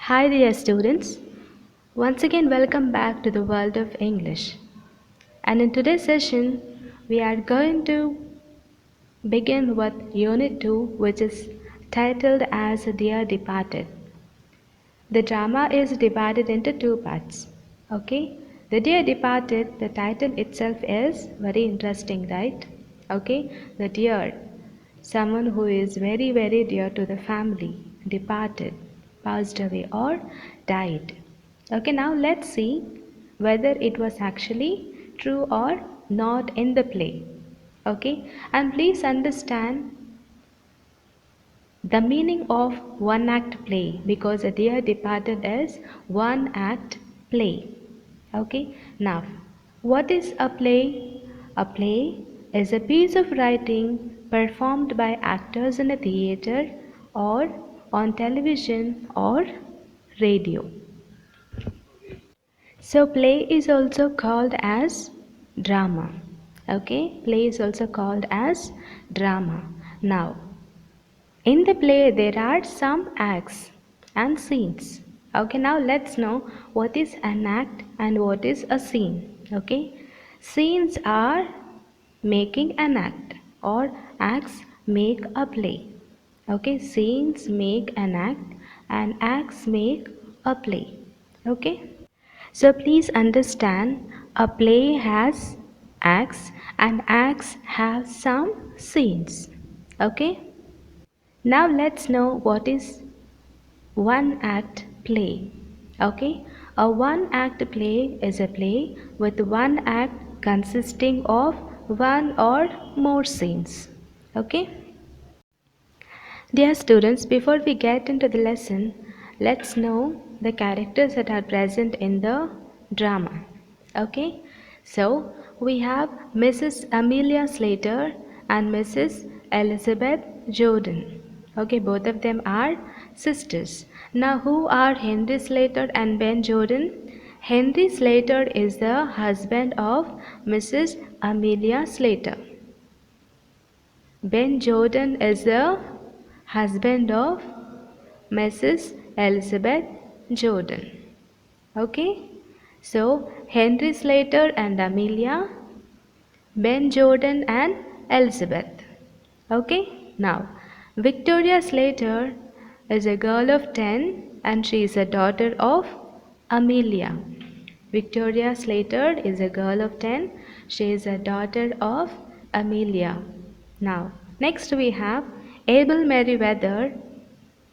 Hi dear students, once again welcome back to the world of English. And in today's session, we are going to begin with Unit 2, which is titled as Dear Departed. The drama is divided into two parts. Okay, The Dear Departed, the title itself is very interesting, right? Okay, the dear, someone who is very, very dear to the family, departed, passed away, or died. Okay, now let's see whether it was actually true or not in the play. Okay, and please understand the meaning of one act play, because A Dear Departed is one act play. Okay, now what is a play? A play is a piece of writing performed by actors in a theatre or on television or radio. So play is also called as drama. Okay, play is also called as drama. Now in the play, there are some acts and scenes. Okay, now let's know what is an act and what is a scene. Okay, scenes are making an act, or acts make a play. Okay, scenes make an act and acts make a play. Okay, so please understand, a play has acts and acts have some scenes. Okay. Now let's know what is one act play. Okay, a one act play is a play with one act consisting of one or more scenes. Okay, dear students, before we get into the lesson, let's know the characters that are present in the drama. Okay, so we have Mrs. Amelia Slater and Mrs. Elizabeth Jordan. Okay, both of them are sisters. Now, who are Henry Slater and Ben Jordan? Henry Slater is the husband of Mrs. Amelia Slater. Ben Jordan is the husband of Mrs. Elizabeth Jordan. Okay, so Henry Slater and Amelia, Ben Jordan and Elizabeth. Okay, now Victoria Slater is a girl of 10 and she is a daughter of Amelia. Victoria Slater is a girl of 10. She is a daughter of Amelia. Now, next we have Abel Merriweather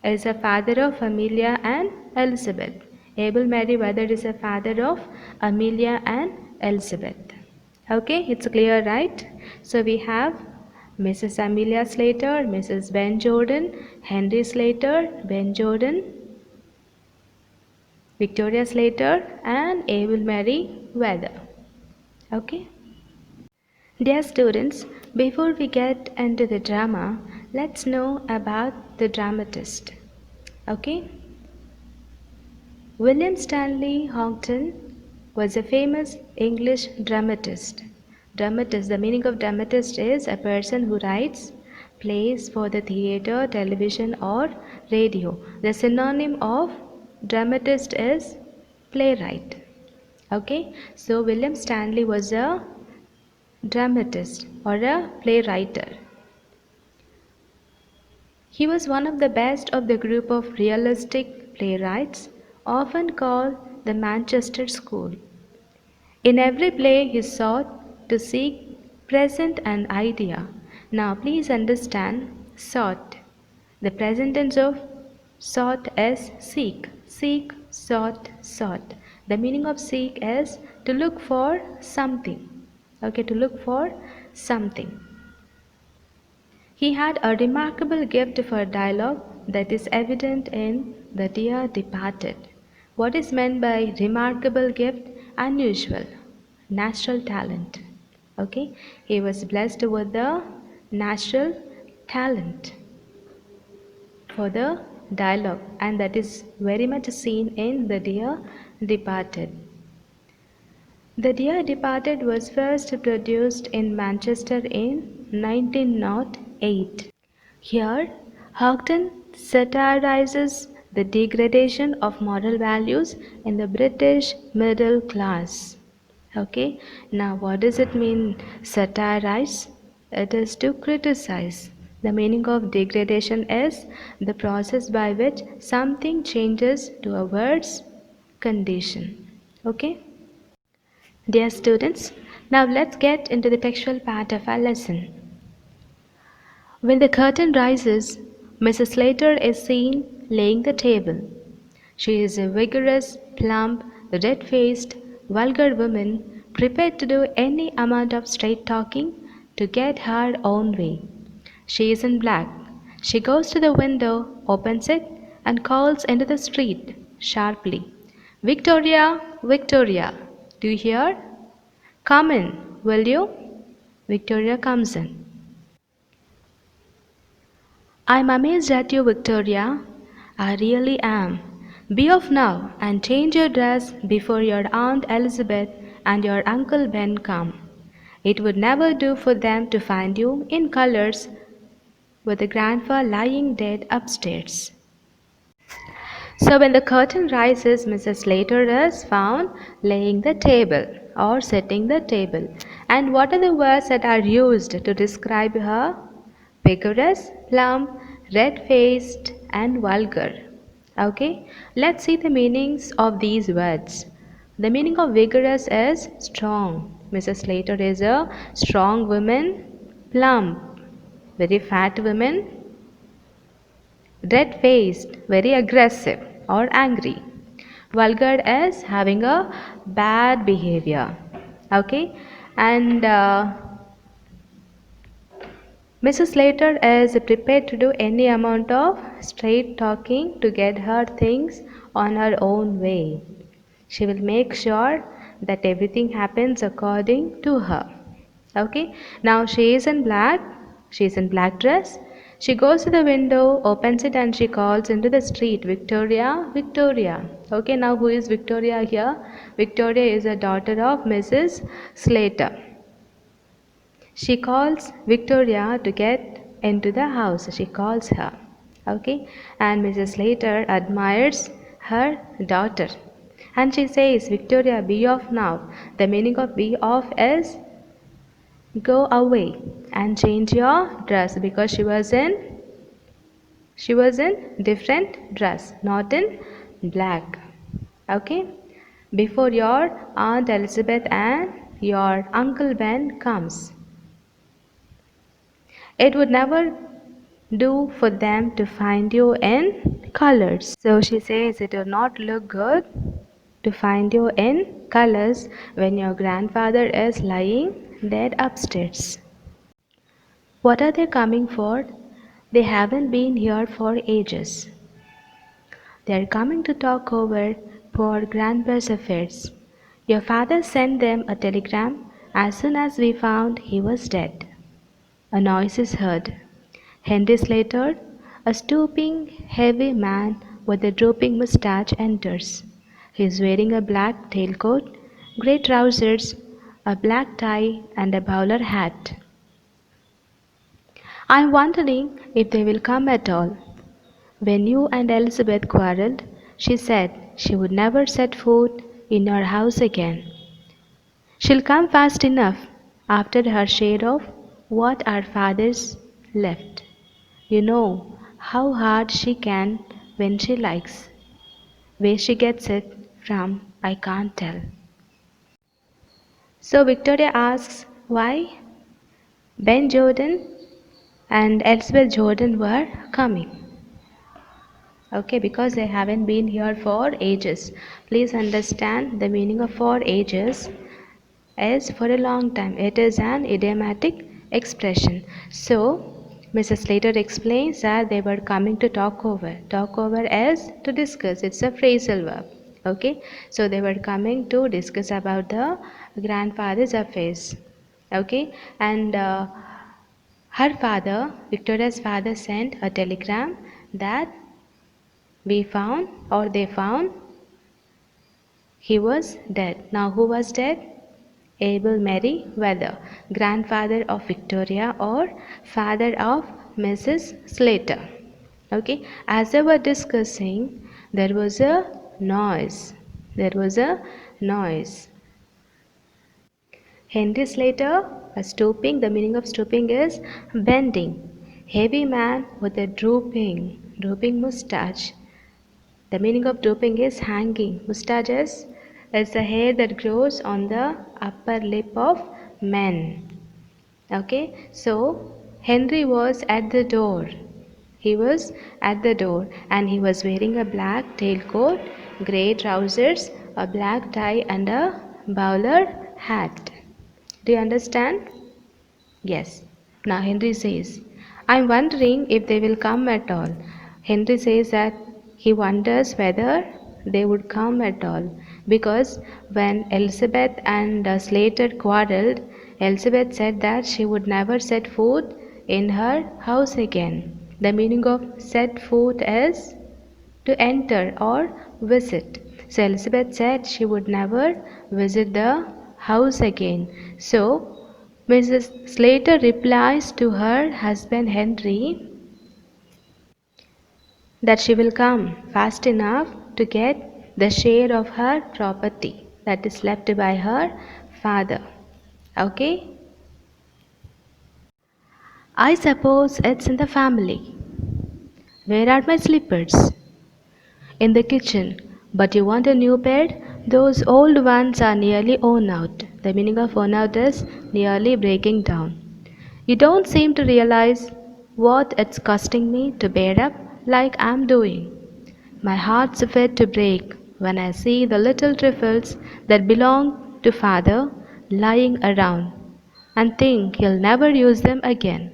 is a father of Amelia and Elizabeth. Abel Merriweather is a father of Amelia and Elizabeth. Okay, it's clear, right? So we have Mrs. Amelia Slater, Mrs. Ben Jordan, Henry Slater, Ben Jordan, Victoria Slater, and Abel Merriweather. Okay. Dear students, before we get into the drama, let's know about the dramatist. Okay. William Stanley Houghton was a famous English dramatist. Dramatist, the meaning of dramatist is a person who writes plays for the theatre, television, or radio. The synonym of dramatist is playwright. Okay, so William Stanley was a dramatist or a playwright. He was one of the best of the group of realistic playwrights, often called the Manchester School. In every play he sought to seek present an idea. Now please understand sought. The present tense of sought is seek. Seek, sought, sought. The meaning of seek is to look for something. Okay, to look for something. He had a remarkable gift for dialogue that is evident in The Dear Departed. What is meant by remarkable gift? Unusual, natural talent. Okay, he was blessed with the natural talent for the dialogue, and that is very much seen in The Dear Departed. The Dear Departed was first produced in Manchester in 1908. Here, Houghton satirizes the degradation of moral values in the British middle class. Okay, now what does it mean satirize? It is to criticize. The meaning of degradation is the process by which something changes to a worse condition. Okay, dear students, now let's get into the textual part of our lesson. When the curtain rises, Mrs. Slater is seen laying the table. She is a vigorous, plump, red-faced, vulgar woman prepared to do any amount of straight talking to get her own way. She is in black. She goes to the window, opens it, and calls into the street sharply, "Victoria, Victoria, do you hear? Come in, will you?" Victoria comes in. "I'm amazed at you, Victoria. I really am. Be off now and change your dress before your Aunt Elizabeth and your Uncle Ben come. It would never do for them to find you in colors with the grandpa lying dead upstairs." So when the curtain rises, Mrs. Slater is found laying the table or setting the table. And what are the words that are used to describe her? Vigorous, plump, red-faced, and vulgar. Okay, let's see the meanings of these words. The meaning of vigorous is strong. Mrs. Slater is a strong woman. Plump, very fat woman. Red-faced, very aggressive or angry. Vulgar is having a bad behavior. Okay, and Mrs. Slater is prepared to do any amount of straight talking to get her things on her own way. She will make sure that everything happens according to her. Okay, now she is in black. She is in black dress. She goes to the window, opens it, and she calls into the street, "Victoria, Victoria." Okay, now who is Victoria here? Victoria is a daughter of Mrs. Slater. She calls Victoria to get into the house. She calls her. Okay, and Mrs. Slater admires her daughter. And she says, "Victoria, be off now." The meaning of be off is go away and change your dress, because she was in different dress, not in black. Okay, before your Aunt Elizabeth and your Uncle Ben comes. It would never do for them to find you in colors. So she says it will not look good to find you in colors when your grandfather is lying dead upstairs. What are they coming for? They haven't been here for ages. They are coming to talk over poor grandpa's affairs. Your father sent them a telegram as soon as we found he was dead. A noise is heard. Henry Slater, a stooping, heavy man with a drooping moustache, enters. He is wearing a black tailcoat, grey trousers, a black tie, and a bowler hat. "I'm wondering if they will come at all. When you and Elizabeth quarrelled, she said she would never set foot in your house again. She'll come fast enough after her share of what our fathers left. You know how hard she can when she likes. Where she gets it from, I can't tell." So Victoria asks why Ben Jordan and Elizabeth Jordan were coming. Okay, because they haven't been here for ages. Please understand the meaning of for ages is for a long time. It is an idiomatic expression. So Mrs. Slater explains that they were coming to talk over. Talk over is to discuss. It's a phrasal verb. Okay, so they were coming to discuss about the grandfather's affairs. Okay, and her father, Victoria's father, sent a telegram that we found or they found he was dead. Now who was dead? Abel Merriweather, grandfather of Victoria or father of Mrs. Slater. Okay, as they were discussing, There was a noise. There was a noise. Henry Slater, stooping, the meaning of stooping is bending. Heavy man with a drooping mustache. The meaning of drooping is hanging. Mustaches is the hair that grows on the upper lip of men. Okay, so Henry was at the door. He was at the door and he was wearing a black tailcoat, grey trousers, a black tie, and a bowler hat. Do you understand? Yes. Now Henry says, I'm wondering if they will come at all. Henry says that he wonders whether they would come at all because when Elizabeth and Slater quarreled, Elizabeth said that she would never set foot in her house again. The meaning of set foot is to enter or visit. So Elizabeth said she would never visit the house again. So Mrs. Slater replies to her husband Henry that she will come fast enough to get the share of her property that is left by her father. Okay? I suppose it's in the family. Where are my slippers? In the kitchen. But you want a new bed? Those old ones are nearly worn out. The meaning of worn out is nearly breaking down. You don't seem to realize what it's costing me to bear up like I'm doing. My heart's fit to break when I see the little trifles that belong to father lying around and think he'll never use them again.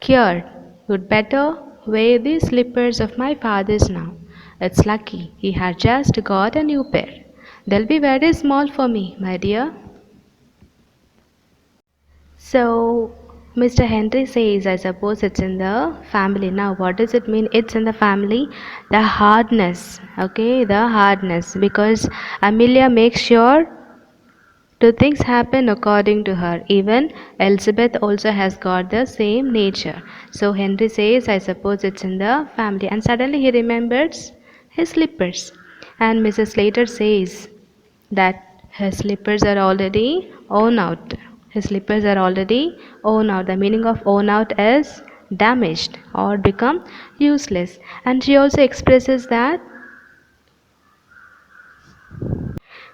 Here, you'd better wear these slippers of my father's now. It's lucky he had just got a new pair. They'll be very small for me, my dear. So, Mr. Henry says, I suppose it's in the family. Now, what does it mean? It's in the family. The hardness, okay, the hardness. Because Amelia makes sure two things happen according to her. Even Elizabeth also has got the same nature. So Henry says, I suppose it's in the family. And suddenly he remembers his slippers. And Mrs. Slater says that her slippers are already worn out. His slippers are already worn out. The meaning of worn out is damaged or become useless. And she also expresses that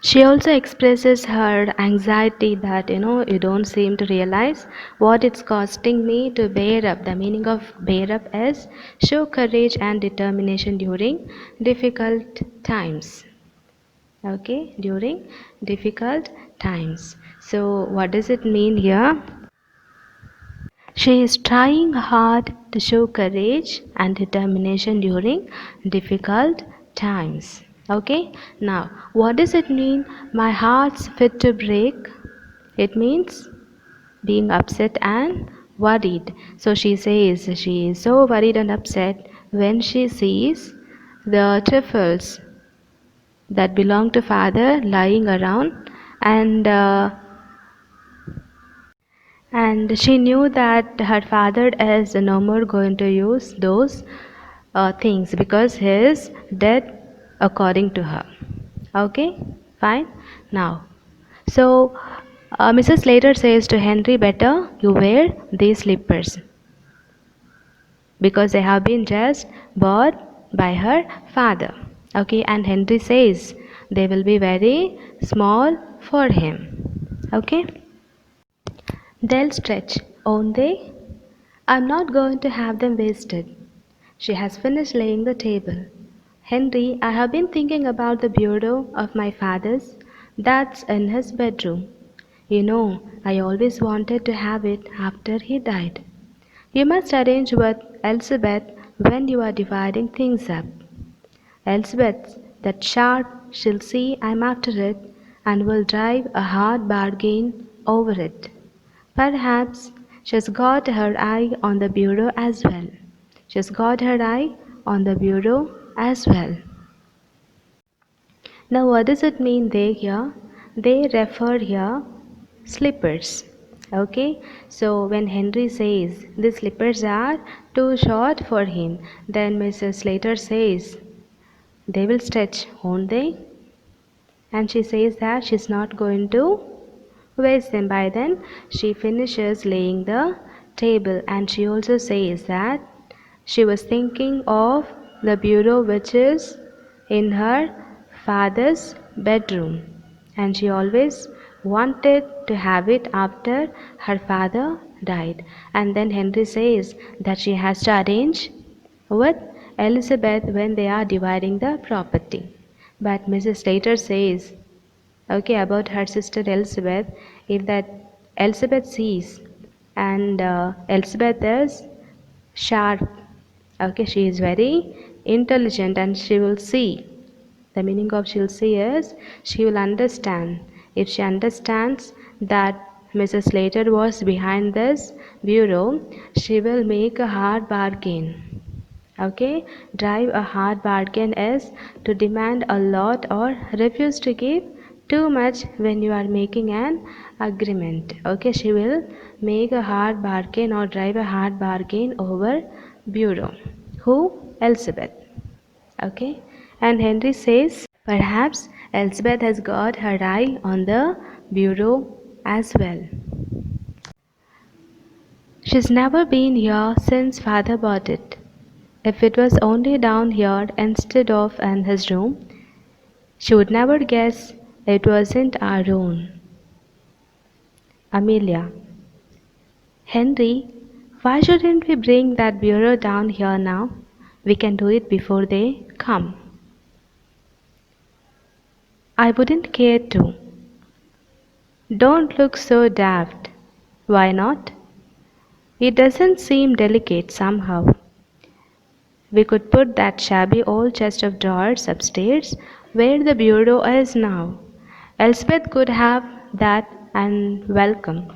she also expresses her anxiety that you don't seem to realize what it's costing me to bear up. The meaning of bear up is show courage and determination during difficult times. Okay, during difficult times. So, what does it mean here? She is trying hard to show courage and determination during difficult times. Okay, now what does it mean? My heart's fit to break. It means being upset and worried. So she says she is so worried and upset when she sees the trifles that belong to father lying around and she knew that her father is no more going to use those things because he is dead according to her. Okay, fine. Now, so Mrs. Slater says to Henry, better you wear these slippers because they have been just bought by her father. Okay, and Henry says they will be very small for him. Okay. They'll stretch, won't they? I'm not going to have them wasted. She has finished laying the table. Henry, I have been thinking about the bureau of my father's. That's in his bedroom. You know, I always wanted to have it after he died. You must arrange with Elizabeth when you are dividing things up. Elizabeth, that sharp, she'll see I'm after it and will drive a hard bargain over it. Perhaps she's got her eye on the bureau as well. She's got her eye on the bureau as well. Now, what does it mean they here? They refer here slippers. Okay, so when Henry says the slippers are too short for him, then Mrs. Slater says They will stretch, won't they? And she says that she's not going to waste them. By then, she finishes laying the table, and she also says that she was thinking of the bureau which is in her father's bedroom, and she always wanted to have it after her father died. And then Henry says that she has to arrange with Elizabeth when they are dividing the property. But Mrs. Slater says, okay, about her sister Elizabeth, if that Elizabeth sees, and Elizabeth is sharp, okay, she is very intelligent, and she will see. The meaning of she'll see is she will understand. If she understands that Mrs. Slater was behind this bureau, she will make a hard bargain. Okay, drive a hard bargain is to demand a lot or refuse to give too much when you are making an agreement. Okay, she will make a hard bargain or drive a hard bargain over bureau. Who? Elizabeth. Okay, and Henry says perhaps Elizabeth has got her eye on the bureau as well. She's never been here since father bought it. If it was only down here instead of in his room, she would never guess it wasn't our own. Amelia. Henry, why shouldn't we bring that bureau down here now? We can do it before they come. I wouldn't care to. Don't look so daft. Why not? It doesn't seem delicate somehow. We could put that shabby old chest of drawers upstairs where the bureau is now. Elspeth could have that and welcome.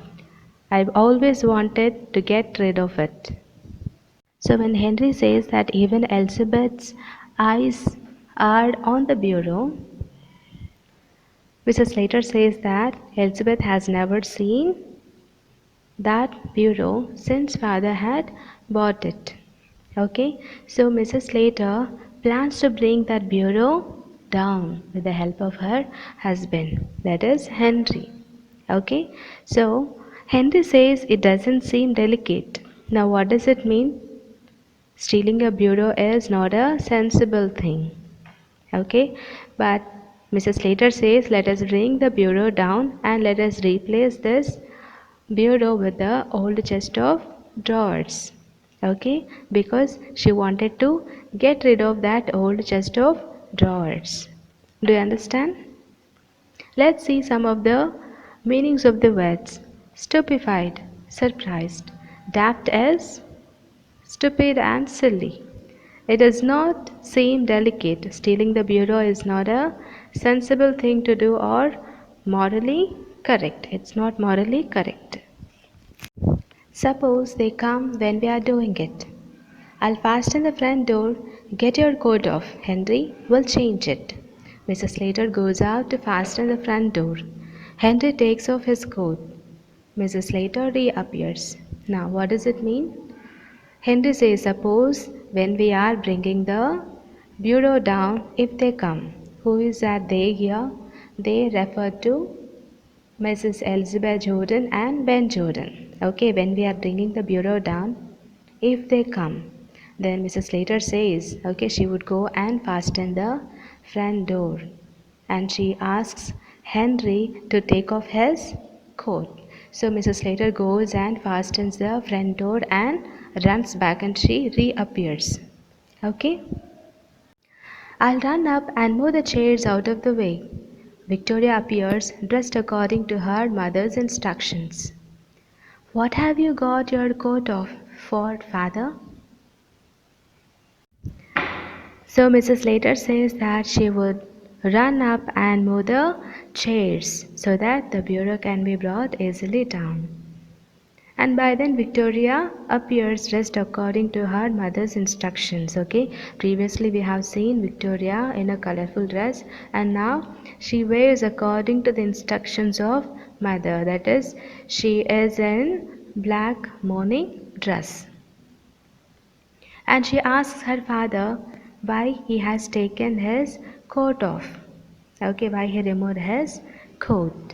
I've always wanted to get rid of it. So when Henry says that even Elizabeth's eyes are on the bureau, Mrs. Slater says that Elizabeth has never seen that bureau since father had bought it. Okay, so Mrs. Slater plans to bring that bureau down with the help of her husband, that is Henry. Okay, so Henry says it doesn't seem delicate. Now, what does it mean? Stealing a bureau is not a sensible thing. Okay, but Mrs. Slater says, let us bring the bureau down and let us replace this bureau with the old chest of drawers. Okay, because she wanted to get rid of that old chest of drawers. Do you understand? Let's see some of the meanings of the words. Stupefied, surprised. Daft as stupid and silly. It does not seem delicate. Stealing the bureau is not a sensible thing to do or morally correct. It's not morally correct. Suppose they come when we are doing it. I'll fasten the front door. Get your coat off, Henry. We'll change it. Mrs. Slater goes out to fasten the front door. Henry takes off his coat. Mrs. Slater reappears. Now, what does it mean? Henry says, suppose when we are bringing the bureau down, if they come. Who is that they here? They refer to Mrs. Elizabeth Jordan and Ben Jordan. Okay, when we are bringing the bureau down, if they come, then Mrs. Slater says, okay, she would go and fasten the front door. And she asks Henry to take off his coat. So Mrs. Slater goes and fastens the front door and runs back, and she reappears. Okay? I'll run up and move the chairs out of the way. Victoria appears, dressed according to her mother's instructions. What have you got your coat off for, father? So Mrs. Slater says that she would run up and move the chairs so that the bureau can be brought easily down. And by then Victoria appears dressed according to her mother's instructions. Okay, previously we have seen Victoria in a colorful dress, and now she wears according to the instructions of mother. That is, she is in black mourning dress. And she asks her father, why he has taken his coat off. Okay, why he removed his coat.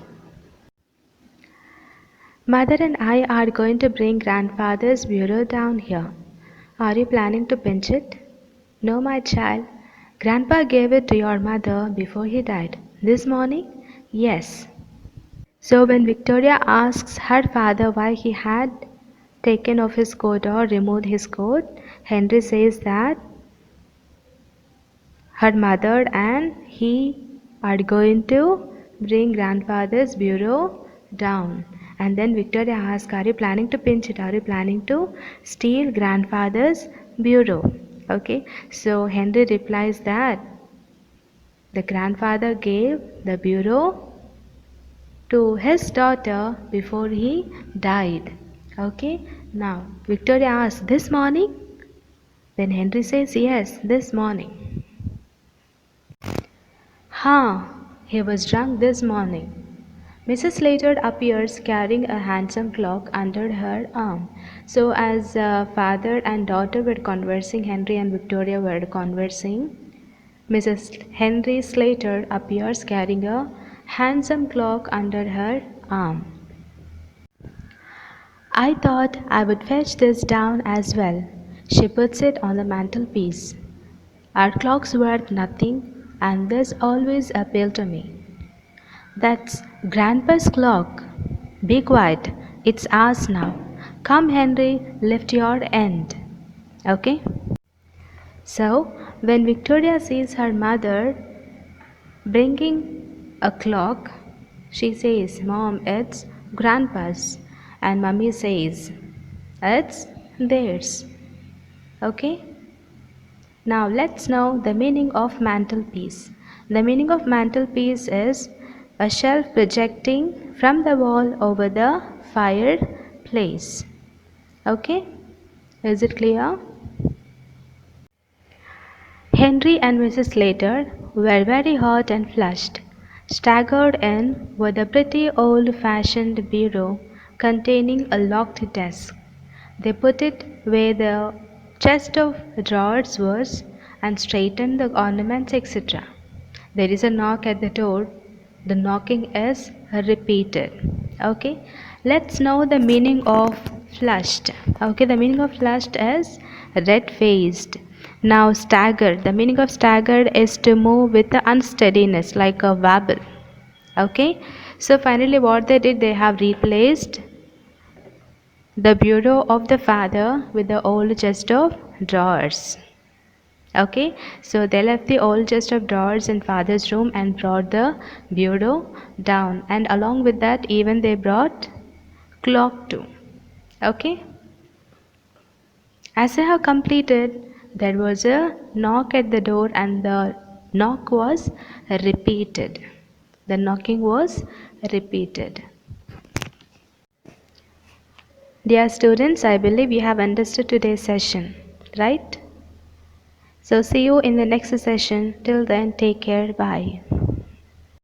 Mother and I are going to bring grandfather's bureau down here. Are you planning to pinch it? No, my child. Grandpa gave it to your mother before he died. This morning? Yes. So when Victoria asks her father why he had taken off his coat or removed his coat, Henry says that her mother and he are going to bring grandfather's bureau down. And then Victoria asks, are you planning to pinch it? Are you planning to steal grandfather's bureau? Okay, so Henry replies that the grandfather gave the bureau to his daughter before he died. Okay, now Victoria asks, this morning? Then Henry says, yes, this morning. Huh, he was drunk this morning. Mrs. Slater appears carrying a handsome clock under her arm. So, as father and daughter were conversing, Henry and Victoria were conversing. Mrs. Henry Slater appears carrying a handsome clock under her arm. I thought I would fetch this down as well. She puts it on the mantelpiece. Our clock's worth nothing, and this always appealed to me. That's Grandpa's clock. Be quiet. It's ours now. Come, Henry, lift your end. Okay? So, when Victoria sees her mother bringing a clock, she says, Mom, it's Grandpa's. And Mummy says, it's theirs. Okay? Now let's know the meaning of mantelpiece. The meaning of mantelpiece is a shelf projecting from the wall over the fireplace. Okay? Is it clear? Henry and Mrs. Slater were very hot and flushed. Staggered in with a pretty old-fashioned bureau containing a locked desk. They put it where the chest of drawers was and straightened the ornaments, etc. There is a knock at the door. The knocking is repeated. Okay, let's know the meaning of flushed. Okay, the meaning of flushed is red faced. Now, staggered. The meaning of staggered is to move with the unsteadiness, like a wobble. Okay, so finally, what they did, they have replaced the bureau of the father with the old chest of drawers. Okay, so they left the old chest of drawers in father's room and brought the bureau down, and along with that even they brought clock too. Okay, as they have completed, there was a knock at the door and the knock was repeated. The knocking was repeated. Dear students, I believe you have understood today's session, right? So see you in the next session. Till then, take care. Bye.